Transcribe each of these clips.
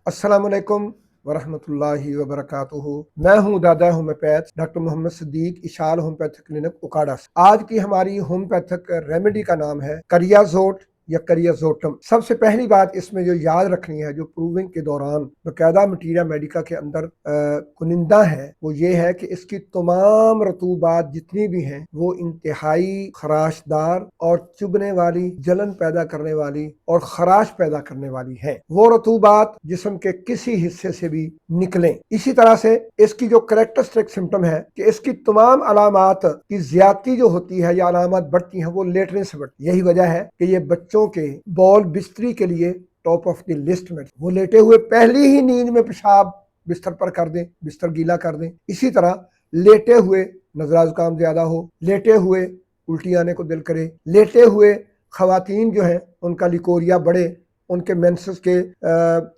अस्सलाम वालेकुम वरहमतुल्लाहि वबरकातुहू। मैं हूँ दादा homeopath doctor Mohammad Sadiq, Ishal homeopathic clinic Okara से। आज की हमारी होम्योपैथिक रेमेडी का नाम है करियाजोट या करियाजोटम। सबसे पहली बात इसमें जो याद रखनी है, जो प्रूविंग के दौरान बाकायदा मटीरिया मेडिका के अंदर कुनिंदा है, वो ये है कि इसकी तमाम रतूबात जितनी भी हैं वो इंतहाई खराशदार और चुभने वाली, जलन पैदा करने वाली और खराश पैदा करने वाली है। वो रतूबात जिस्म के किसी हिस्से से भी निकलें। इसी तरह से इसकी जो करेक्टरिस्टिक सिम्टम है कि इसकी तमाम अलामात की ज्यादती जो होती है या अलामत बढ़ती हैं वो लेटने से बढ़ती है। यही वजह है कि ये बच्चों के बॉल बिस्तरी के लिए टॉप ऑफ द लिस्ट में। वो लेटे हुए पहली ही नींद में पेशाब बिस्तर पर कर दें, बिस्तर गीला कर दें। इसी तरह लेटे हुए नजला जुकाम ज्यादा हो, लेटे हुए उल्टी आने को दिल करे, लेटे हुए खवातीन जो है उनका लिकोरिया बढ़े, उनके मेंसेस के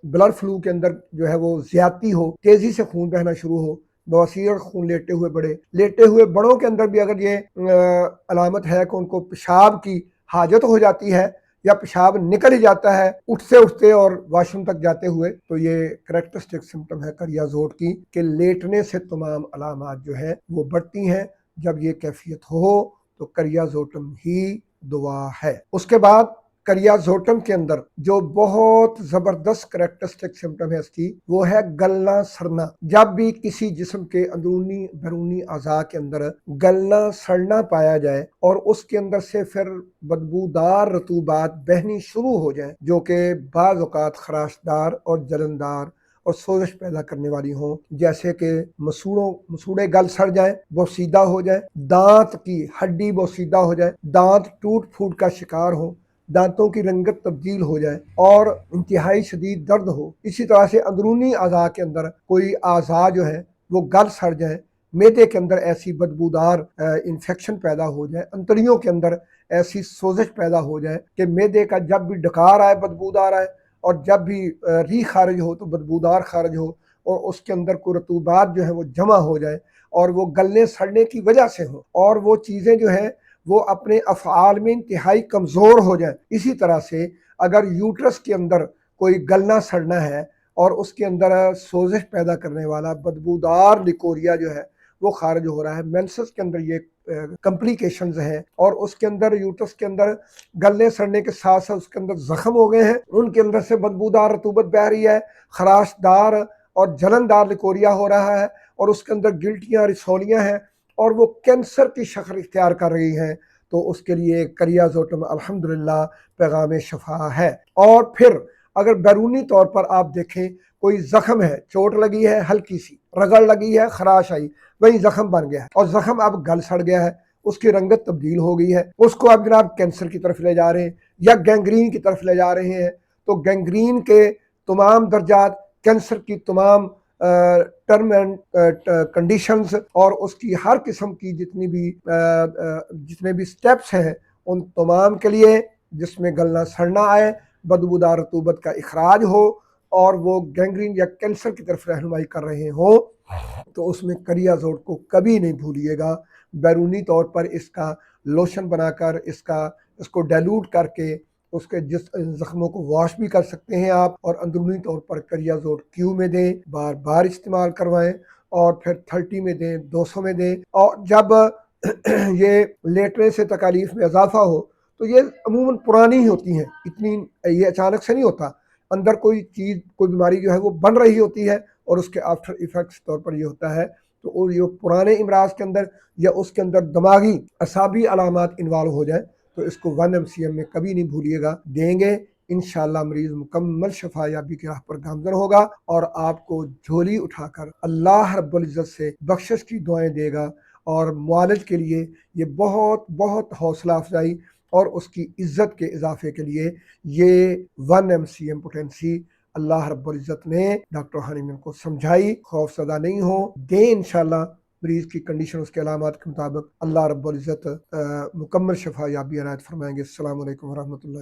ब्लड फ्लू के अंदर जो है वो ज्यादती हो, तेजी से खून बहना शुरू हो, बवासीर खून लेटे हुए बढ़े। लेटे हुए बड़ों के अंदर भी अगर ये अलामत है कि उनको पेशाब की हाजत हो जाती है या पेशाब निकल ही जाता है उठते उठते और वॉशरूम तक जाते हुए, तो ये करेक्टरिस्टिक सिम्टम है करियाजोट की कि लेटने से तमाम अलामात जो है वो बढ़ती हैं। जब ये कैफियत हो तो करियाजोटम ही दुआ है। उसके बाद करियाजोटम के अंदर जो बहुत जबरदस्त करेक्टरिस्टिक सिम्टम है इसकी, वो है गलना सड़ना। जब भी किसी जिस्म के अंदरूनी बैरूनी अज़ा के अंदर गलना सड़ना पाया जाए और उसके अंदर से फिर बदबूदार रतूबात बहनी शुरू हो जाए, जो कि बाज़ औक़ात खराशदार और जलनदार और सोजिश पैदा करने वाली हों, जैसे कि मसूड़े गल सड़ जाए, वो सीधा हो जाए, दांत की हड्डी वो सीधा हो जाए, दांत टूट फूट का शिकार हो, दांतों की रंगत तब्दील हो जाए और इंतहाई शदीद दर्द हो। इसी तरह से अंदरूनी अज़ा के अंदर कोई अज़ा जो है वो गल सड़ जाए, मैदे के अंदर ऐसी बदबूदार इन्फेक्शन पैदा हो जाए, अंतड़ियों के अंदर ऐसी सोजिश पैदा हो जाए कि मैदे का जब भी डकार आए बदबूदार आए और जब भी री खारिज हो तो बदबूदार खारिज हो और उसके अंदर कोई रतूबात जो है वो जमा हो जाए और वो गलने सड़ने की वजह से हो और वो चीज़ें जो हैं वो अपने अफ़आल में इंतहाई कमज़ोर हो जाए। इसी तरह से अगर यूट्रस के अंदर कोई गलना सड़ना है और उसके अंदर सोजिश पैदा करने वाला बदबूदार लिकोरिया जो है वो खारिज हो रहा है, मेंसेस के अंदर ये कॉम्प्लिकेशंस हैं और उसके अंदर यूट्रस के अंदर गलने सड़ने के साथ साथ उसके अंदर जख्म हो गए हैं, उनके अंदर से बदबूदार रतूबत बह रही है, खराशदार और जलनदार लिकोरिया हो रहा है और उसके अंदर गिल्टियाँ रिसोलियाँ हैं और वो कैंसर की शक्ल इख्तियार कर रही हैं, तो उसके लिए करियाजोटम अल्हम्दुलिल्लाह पैगाम शफा है। और फिर अगर बैरूनी तौर पर आप देखें, कोई जख्म है, चोट लगी है, हल्की सी रगड़ लगी है, खराश आई, वही जख्म बन गया है और जख्म अब गल सड़ गया है, उसकी रंगत तब्दील हो गई है, उसको अब जनाब कैंसर की तरफ ले जा रहे हैं या गैंग्रीन की तरफ ले जा रहे हैं, तो गैंग्रीन के तमाम दर्जात, कैंसर की तमाम टर्म एंड कंडीशंस और उसकी हर किस्म की जितने भी स्टेप्स हैं उन तमाम के लिए, जिसमें गलना सड़ना आए, बदबूदार रतूबत का इखराज हो और वो गैंग्रीन या कैंसर की तरफ रहनुमाई कर रहे हो, तो उसमें करियाजोट को कभी नहीं भूलिएगा। बैरूनी तौर पर इसका लोशन बनाकर इसको डाइल्यूट करके उसके जिस जख्मों को वॉश भी कर सकते हैं आप, और अंदरूनी तौर पर करियाजोट क्यू में दें, बार बार इस्तेमाल करवाएं और फिर 30 में दें, 200 में दें। और जब ये लेटने से तकालीफ में इजाफा हो तो ये अमूमन पुरानी ही होती हैं, इतनी ये अचानक से नहीं होता, अंदर कोई चीज़, कोई बीमारी जो है वो बन रही होती है और उसके आफ्टर इफेक्ट्स तौर पर ये होता है। तो ये पुराने इमराज के अंदर या उसके अंदर दिमागी असाबी अलामात इन्वॉल्व हो जाए तो इसको 1 MCM में कभी नहीं भूलिएगा, देंगे इंशाअल्लाह मरीज मुकम्मल शफा याबी की राह पर गामजन होगा और आपको झोली उठाकर अल्लाह रब्बुल इज़्ज़त से बख्शिश की दुआएं देगा और मुआलज के लिए ये बहुत बहुत हौसला अफजाई और उसकी इज़्ज़त के इजाफे के लिए ये 1 MCM पोटेंसी अल्लाह रब्बुल इज़्ज़त ने डॉक्टर हानिमन को समझाई। खौफ ज़दा नहीं हो, दे इंशाअल्लाह, मरीज की कंडीशन उसके अलामात के मुताबिक अल्लाह रब्बुल इज़्ज़त मुकम्मल शफा याबी अनायत फरमाएंगे। अस्सलामु अलैकुम वरहमतुल्लाह।